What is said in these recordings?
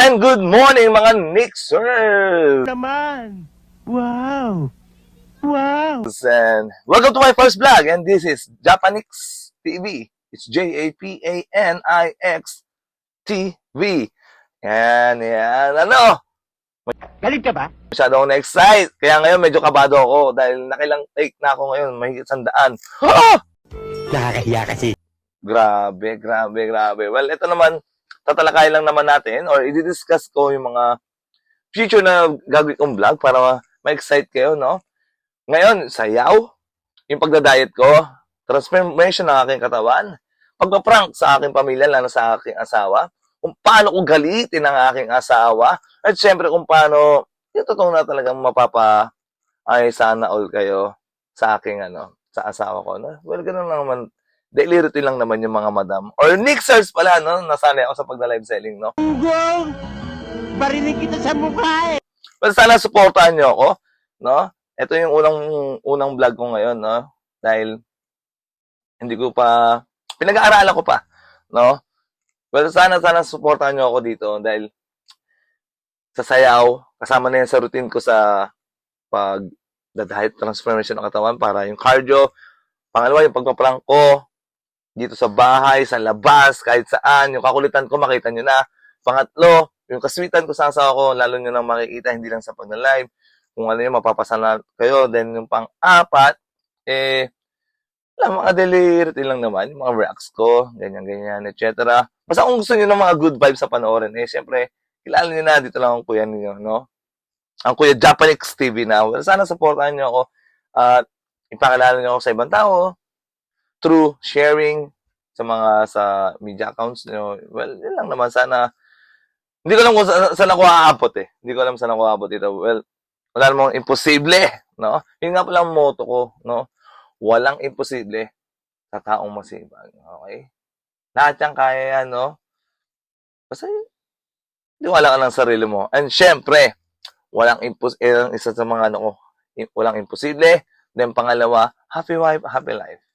And good morning mga Nixers! Naman! Wow! Wow! And welcome to my first vlog, and this is Japanix TV. It's Japanix TV. Yan, ano? Galit ka ba? Masyado akong na-excite. Kaya ngayon medyo kabado ako dahil nakilang take na ako ngayon, mahigit 100. Ah! Nakakahiya kasi. Grabe. Well, ito naman, tatalakay lang naman natin or i-discuss ko yung mga future na gagawin kong vlog para ma-excite kayo, no? Ngayon, sayaw, yung pagda-diet ko, transformation ng aking katawan, pagpa-prank sa aking pamilya, lalo sa aking asawa, kung paano ko galitin ang aking asawa, at syempre kung paano, yung totoo na talagang ay sana all kayo sa aking, sa asawa ko, no? Well, ganun lang naman, daily routine lang naman yung mga madam. Or Nixers pala, no? Nasanay ako sa pagda-live selling, no? Ugong! Barinig kita sa mukha eh! Well, sana supportahan nyo ako, no? Ito yung unang vlog ko ngayon, no? Dahil hindi ko pa, pinag-aaralan ko pa, no? Well, sana supportahan nyo ako dito dahil sa sayaw, kasama na yan sa routine ko sa pag-diet transformation ng katawan para yung cardio, pangalawa yung pagpaprank ko, dito sa bahay, sa labas, kahit saan, yung kakulitan ko, makita nyo na. Pangatlo, yung kaswitan ko sa asawa ko, lalo nyo nang makikita, hindi lang sa pag-live. Kung ano yun, mapapasala kayo. Then, yung pang-apat, mga daily routine lang naman, yung mga reacts ko, ganyan, etc. Basta kung gusto nyo ng mga good vibes sa panoorin, syempre, kilala nyo na, dito lang ang kuya ninyo, no? Ang kuya Japanix TV na. Well, sana supportahan nyo ako at ipakilala nyo ako sa ibang tao, through sharing sa media accounts nyo. Well, yun lang naman. Sana, hindi ko alam kung saan ako aabot eh. Hindi ko alam saan ako aabot ito. Well, wala namang imposible, no? Yun nga pala ang motto ko, no? Walang imposible sa taong masipag. Okay? Lahat yan kaya yan, no? Basta yun. Wala ka ng sarili mo. And syempre, walang isa sa mga walang imposible. Then pangalawa, happy wife, happy life.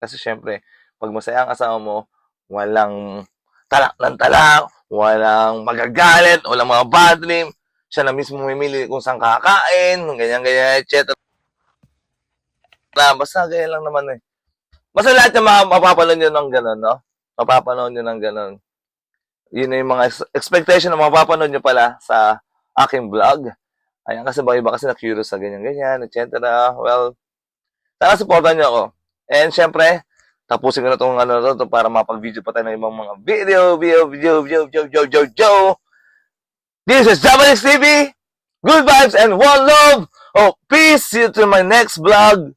Kasi syempre, pag masaya ang asawa mo, walang talak ng talak, walang magagalit, walang mga bad dream, siya na mismo mamimili kung saan kakain, ganyan, etc. Basta ganyan lang naman eh. Basta lahat yung mapapanood nyo ng gano'n, no? Mapapanood nyo ng gano'n. Yun na yung mga expectation na mapapanood nyo pala sa aking vlog. Ayan, kasi iba kasi na-curious sa ganyan, etc. Well, sana supportan nyo ako. And syempre, tapusin ko na itong para mapag-video pa tayo ng ibang mga video. This is Japanix TV. Good vibes and one love. Oh, peace. See you to my next vlog.